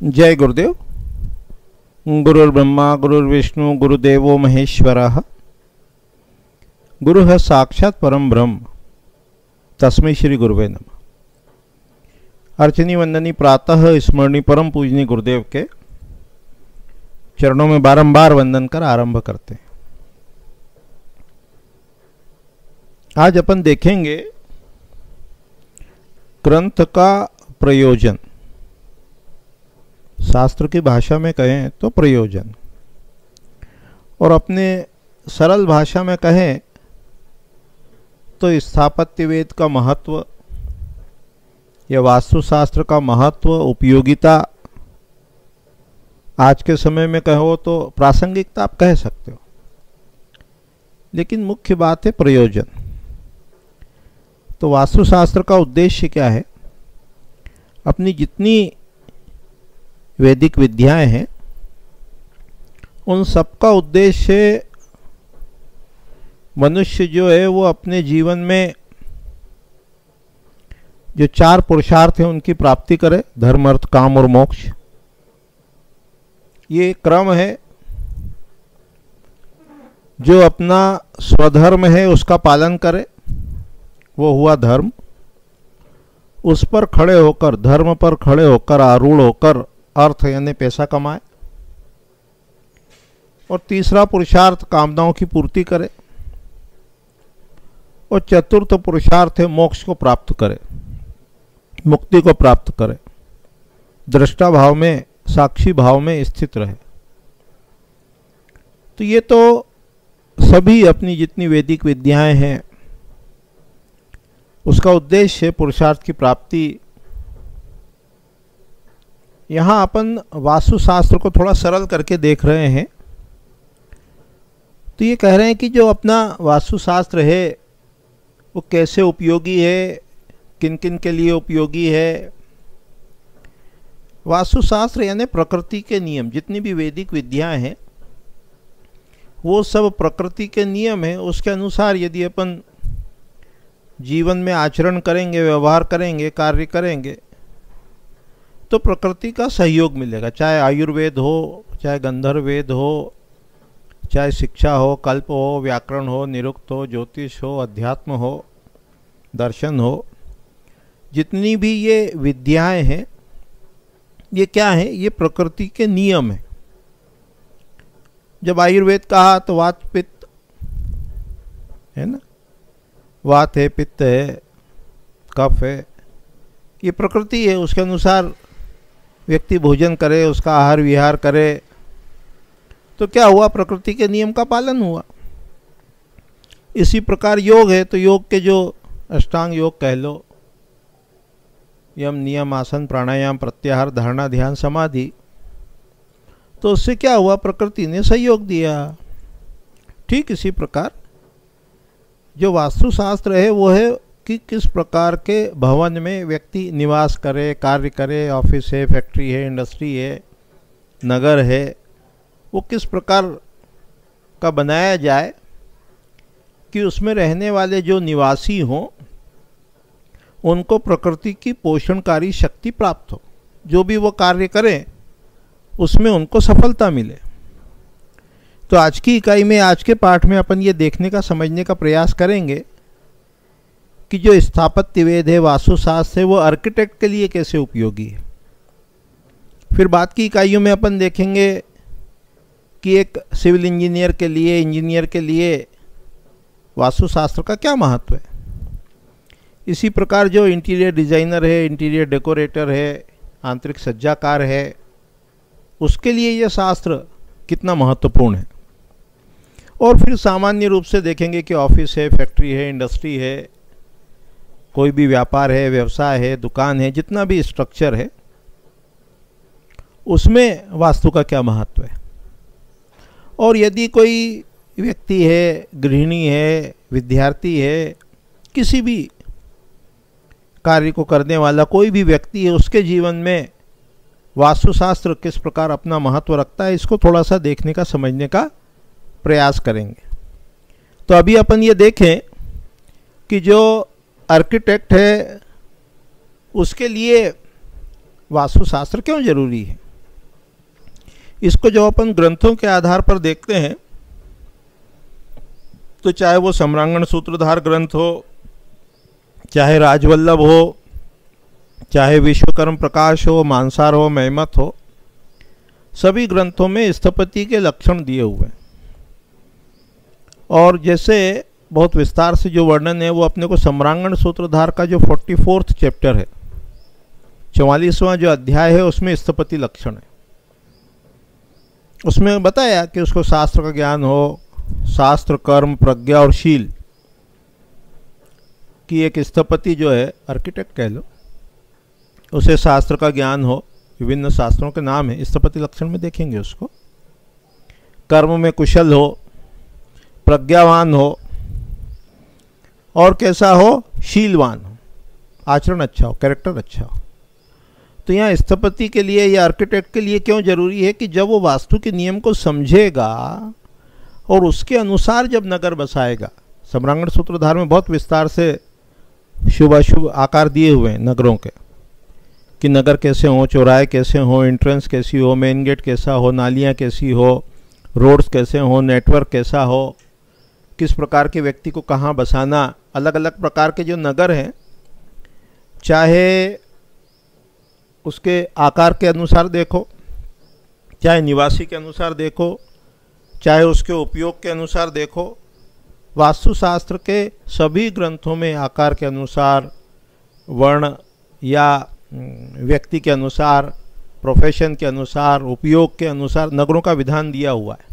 जय गुरुदेव। गुरुर्ब्रह्मा गुरुर्विष्णु गुरुदेवो महेश्वरः। गुरुः साक्षात् परम ब्रह्म तस्मै श्री गुरुवे नमः। अर्चनी वंदनी प्रातः स्मरणी परम पूजनी गुरुदेव के चरणों में बारंबार वंदन कर आरंभ करते हैं। आज अपन देखेंगे ग्रंथ का प्रयोजन। शास्त्र की भाषा में कहें तो प्रयोजन, और अपने सरल भाषा में कहें तो स्थापत्य वेद का महत्व या वास्तुशास्त्र का महत्व, उपयोगिता, आज के समय में कहो तो प्रासंगिकता आप कह सकते हो, लेकिन मुख्य बात है प्रयोजन। तो वास्तुशास्त्र का उद्देश्य क्या है? अपनी जितनी वैदिक विद्याएं हैं उन सबका उद्देश्य मनुष्य जो है वो अपने जीवन में जो चार पुरुषार्थ हैं उनकी प्राप्ति करे, धर्म अर्थ काम और मोक्ष। ये क्रम है। जो अपना स्वधर्म है उसका पालन करे, वो हुआ धर्म। उस पर खड़े होकर, धर्म पर खड़े होकर, आरूढ़ होकर अर्थ यानी पैसा कमाए। और तीसरा पुरुषार्थ कामनाओं की पूर्ति करे। और चतुर्थ पुरुषार्थ है मोक्ष को प्राप्त करे, मुक्ति को प्राप्त करे, दृष्टा भाव में, साक्षी भाव में स्थित रहे। तो ये तो सभी अपनी जितनी वैदिक विद्याएं हैं उसका उद्देश्य है पुरुषार्थ की प्राप्ति। यहाँ अपन वास्तुशास्त्र को थोड़ा सरल करके देख रहे हैं। तो ये कह रहे हैं कि जो अपना वास्तुशास्त्र है वो कैसे उपयोगी है, किन किन के लिए उपयोगी है। वास्तुशास्त्र यानी प्रकृति के नियम, जितनी भी वैदिक विद्याएं हैं वो सब प्रकृति के नियम है। उसके अनुसार यदि अपन जीवन में आचरण करेंगे, व्यवहार करेंगे, कार्य करेंगे तो प्रकृति का सहयोग मिलेगा। चाहे आयुर्वेद हो, चाहे गंधर्व वेद हो, चाहे शिक्षा हो, कल्प हो, व्याकरण हो, निरुक्त हो, ज्योतिष हो, अध्यात्म हो, दर्शन हो, जितनी भी ये विद्याएं हैं ये क्या है? ये प्रकृति के नियम है। जब आयुर्वेद कहा तो वात पित्त है ना, वात है, पित्त है, कफ है, ये प्रकृति है। उसके अनुसार व्यक्ति भोजन करे, उसका आहार विहार करे तो क्या हुआ? प्रकृति के नियम का पालन हुआ। इसी प्रकार योग है तो योग के जो अष्टांग योग कह लो, यम नियम आसन प्राणायाम प्रत्याहार धारणा ध्यान समाधि, तो उससे क्या हुआ? प्रकृति ने सहयोग दिया। ठीक इसी प्रकार जो वास्तुशास्त्र है वो है कि किस प्रकार के भवन में व्यक्ति निवास करे, कार्य करे, ऑफिस है, फैक्ट्री है, इंडस्ट्री है, नगर है, वो किस प्रकार का बनाया जाए कि उसमें रहने वाले जो निवासी हों उनको प्रकृति की पोषणकारी शक्ति प्राप्त हो, जो भी वो कार्य करें उसमें उनको सफलता मिले। तो आज की इकाई में, आज के पाठ में अपन ये देखने का, समझने का प्रयास करेंगे कि जो स्थापत्य वेद है, वास्तुशास्त्र है, वो आर्किटेक्ट के लिए कैसे उपयोगी है। फिर बाद की इकाइयों में अपन देखेंगे कि एक सिविल इंजीनियर के लिए, इंजीनियर के लिए वास्तुशास्त्र का क्या महत्व है। इसी प्रकार जो इंटीरियर डिजाइनर है, इंटीरियर डेकोरेटर है, आंतरिक सज्जाकार है, उसके लिए यह शास्त्र कितना महत्वपूर्ण है। और फिर सामान्य रूप से देखेंगे कि ऑफिस है, फैक्ट्री है, इंडस्ट्री है, कोई भी व्यापार है, व्यवसाय है, दुकान है, जितना भी स्ट्रक्चर है उसमें वास्तु का क्या महत्व है। और यदि कोई व्यक्ति है, गृहिणी है, विद्यार्थी है, किसी भी कार्य को करने वाला कोई भी व्यक्ति है, उसके जीवन में वास्तुशास्त्र किस प्रकार अपना महत्व रखता है, इसको थोड़ा सा देखने का, समझने का प्रयास करेंगे। तो अभी अपन ये देखें कि जो आर्किटेक्ट है उसके लिए वास्तुशास्त्र क्यों जरूरी है। इसको जब अपन ग्रंथों के आधार पर देखते हैं तो चाहे वो सम्रांगण सूत्रधार ग्रंथ हो, चाहे राजवल्लभ हो, चाहे विश्वकर्म प्रकाश हो, मानसार हो, मैमत हो, सभी ग्रंथों में स्थपति के लक्षण दिए हुए हैं। और जैसे बहुत विस्तार से जो वर्णन है वो अपने को सम्रांगण सूत्रधार का जो 44वां चैप्टर है, 44वां जो अध्याय है, उसमें स्थपति लक्षण है। उसमें बताया कि उसको शास्त्र का ज्ञान हो, शास्त्र, कर्म, प्रज्ञा और शील कि एक स्थपति जो है, आर्किटेक्ट कह लो, उसे शास्त्र का ज्ञान हो, विभिन्न शास्त्रों के नाम है, स्थपति लक्षण में देखेंगे उसको। कर्म में कुशल हो, प्रज्ञावान हो, और कैसा हो, शीलवान हो, आचरण अच्छा हो, कैरेक्टर अच्छा हो। तो यहाँ स्थपति के लिए या आर्किटेक्ट के लिए क्यों जरूरी है कि जब वो वास्तु के नियम को समझेगा और उसके अनुसार जब नगर बसाएगा, सम्रांगण सूत्रधार में बहुत विस्तार से शुभ अशुभ आकार दिए हुए हैं नगरों के, कि नगर कैसे हो, चौराहे कैसे हो, एंट्रेंस कैसी हो, मेन गेट कैसा हो, नालियाँ कैसी हो, रोड्स कैसे हो, नेटवर्क कैसा हो, किस प्रकार के व्यक्ति को कहाँ बसाना। अलग अलग प्रकार के जो नगर हैं, चाहे उसके आकार के अनुसार देखो, चाहे निवासी के अनुसार देखो, चाहे उसके उपयोग के अनुसार देखो, वास्तुशास्त्र के सभी ग्रंथों में आकार के अनुसार, वर्ण या व्यक्ति के अनुसार, प्रोफेशन के अनुसार, उपयोग के अनुसार नगरों का विधान दिया हुआ है।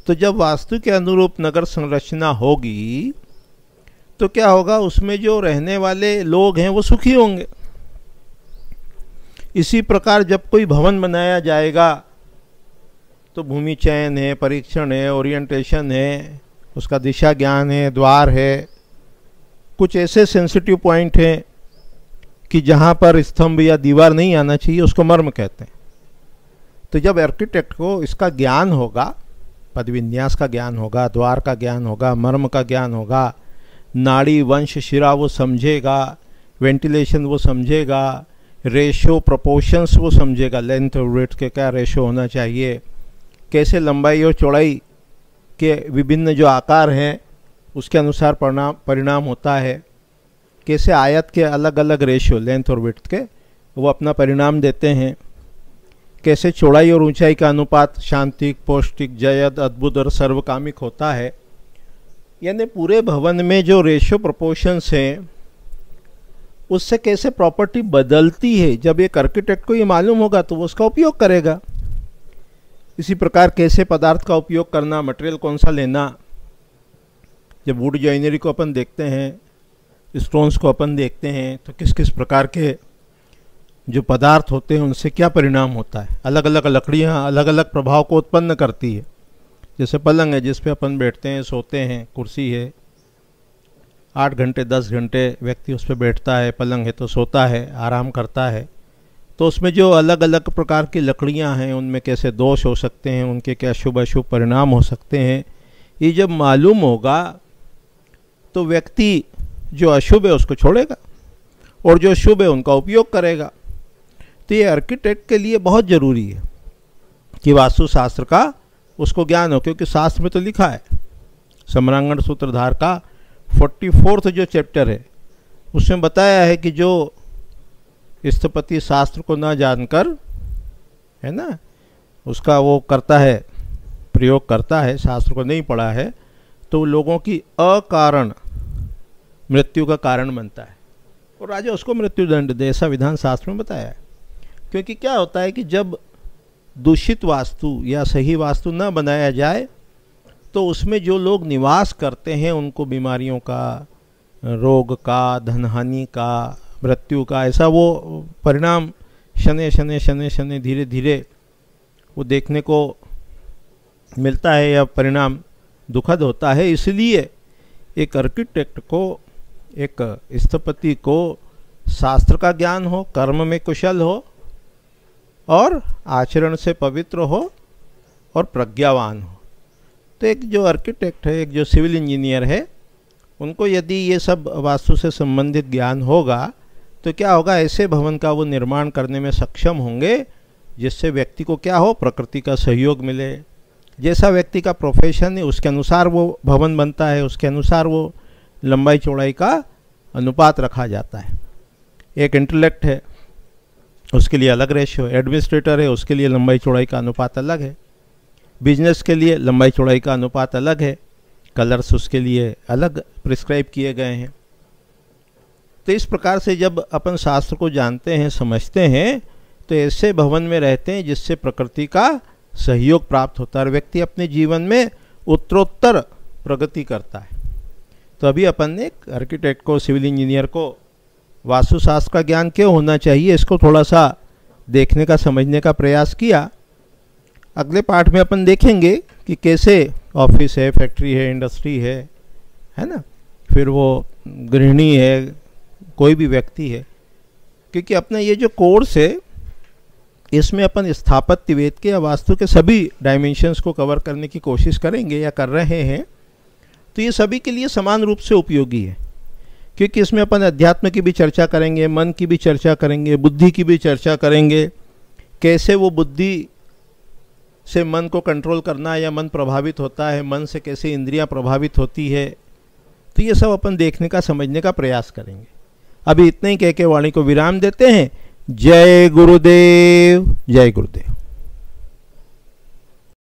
तो जब वास्तु के अनुरूप नगर संरचना होगी तो क्या होगा, उसमें जो रहने वाले लोग हैं वो सुखी होंगे। इसी प्रकार जब कोई भवन बनाया जाएगा तो भूमि चयन है, परीक्षण है, ओरिएंटेशन है, उसका दिशा ज्ञान है, द्वार है, कुछ ऐसे सेंसिटिव पॉइंट हैं कि जहाँ पर स्तंभ या दीवार नहीं आना चाहिए, उसको मर्म कहते हैं। तो जब आर्किटेक्ट को इसका ज्ञान होगा, पद विन्यास का ज्ञान होगा, द्वार का ज्ञान होगा, मर्म का ज्ञान होगा, नाड़ी वंश शिरा वो समझेगा, वेंटिलेशन वो समझेगा, रेशो प्रोपोर्शंस वो समझेगा, लेंथ और ब्रेड्थ के क्या रेशो होना चाहिए, कैसे लंबाई और चौड़ाई के विभिन्न जो आकार हैं उसके अनुसार परिणाम होता है, कैसे आयत के अलग अलग रेशियो लेंथ और विड्थ के वो अपना परिणाम देते हैं, कैसे चौड़ाई और ऊंचाई का अनुपात शांतिक, पौष्टिक, जयद, अद्भुत और सर्वकामिक होता है। यानी पूरे भवन में जो रेशियो प्रोपोर्शंस हैं उससे कैसे प्रॉपर्टी बदलती है, जब एक आर्किटेक्ट को ये मालूम होगा तो वो उसका उपयोग करेगा। इसी प्रकार कैसे पदार्थ का उपयोग करना, मटेरियल कौन सा लेना, जब वुड जॉइनरी को अपन देखते हैं, स्टोन्स को अपन देखते हैं, तो किस किस प्रकार के जो पदार्थ होते हैं उनसे क्या परिणाम होता है। अलग अलग लकड़ियाँ अलग अलग प्रभाव को उत्पन्न करती है। जैसे पलंग है जिस पे अपन बैठते हैं, सोते हैं, कुर्सी है, 8 घंटे 10 घंटे व्यक्ति उस पर बैठता है, पलंग है तो सोता है, आराम करता है। तो उसमें जो अलग अलग प्रकार की लकड़ियाँ हैं उनमें कैसे दोष हो सकते हैं, उनके क्या शुभ अशुभ परिणाम हो सकते हैं, ये जब मालूम होगा तो व्यक्ति जो अशुभ है उसको छोड़ेगा और जो शुभ है उनका उपयोग करेगा। तो ये आर्किटेक्ट के लिए बहुत ज़रूरी है कि वास्तुशास्त्र का उसको ज्ञान हो, क्योंकि शास्त्र में तो लिखा है, सम्रांगण सूत्रधार का 44वां जो चैप्टर है उसमें बताया है कि जो स्थपति शास्त्र को ना जानकर, है ना, उसका वो करता है, प्रयोग करता है, शास्त्र को नहीं पढ़ा है, तो लोगों की अकारण मृत्यु का कारण बनता है और राजा उसको मृत्युदंड दे, ऐसा विधान शास्त्र में बताया है। क्योंकि क्या होता है कि जब दूषित वास्तु या सही वास्तु न बनाया जाए तो उसमें जो लोग निवास करते हैं उनको बीमारियों का, रोग का, धनहानि का, मृत्यु का, ऐसा वो परिणाम शनै शनै शनै शनै धीरे धीरे वो देखने को मिलता है या परिणाम दुखद होता है। इसलिए एक आर्किटेक्ट को, एक स्थपति को शास्त्र का ज्ञान हो, कर्म में कुशल हो और आचरण से पवित्र हो और प्रज्ञावान हो। तो एक जो आर्किटेक्ट है, एक जो सिविल इंजीनियर है, उनको यदि ये सब वास्तु से संबंधित ज्ञान होगा तो क्या होगा, ऐसे भवन का वो निर्माण करने में सक्षम होंगे जिससे व्यक्ति को क्या हो, प्रकृति का सहयोग मिले। जैसा व्यक्ति का प्रोफेशन है उसके अनुसार वो भवन बनता है, उसके अनुसार वो लंबाई चौड़ाई का अनुपात रखा जाता है। एक इंटेलेक्ट है उसके लिए अलग रेशियो, एडमिनिस्ट्रेटर है उसके लिए लंबाई चौड़ाई का अनुपात अलग है, बिजनेस के लिए लंबाई चौड़ाई का अनुपात अलग है, कलर्स उसके लिए अलग प्रिस्क्राइब किए गए हैं। तो इस प्रकार से जब अपन शास्त्र को जानते हैं, समझते हैं, तो ऐसे भवन में रहते हैं जिससे प्रकृति का सहयोग प्राप्त होता है और व्यक्ति अपने जीवन में उत्तरोत्तर प्रगति करता है। तो अभी अपन ने एक आर्किटेक्ट को, सिविल इंजीनियर को वास्तुशास्त्र का ज्ञान क्यों होना चाहिए, इसको थोड़ा सा देखने का, समझने का प्रयास किया। अगले पाठ में अपन देखेंगे कि कैसे ऑफिस है, फैक्ट्री है, इंडस्ट्री है ना, फिर वो गृहिणी है, कोई भी व्यक्ति है, क्योंकि अपना ये जो कोर्स है इसमें अपन स्थापत्य वेद के या वास्तु के सभी डायमेंशंस को कवर करने की कोशिश करेंगे या कर रहे हैं। तो ये सभी के लिए समान रूप से उपयोगी है, क्योंकि इसमें अपन अध्यात्म की भी चर्चा करेंगे, मन की भी चर्चा करेंगे, बुद्धि की भी चर्चा करेंगे, कैसे वो बुद्धि से मन को कंट्रोल करना है या मन प्रभावित होता है, मन से कैसे इंद्रियां प्रभावित होती है। तो ये सब अपन देखने का, समझने का प्रयास करेंगे। अभी इतना ही कह के वाणी को विराम देते हैं। जय गुरुदेव, जय गुरुदेव।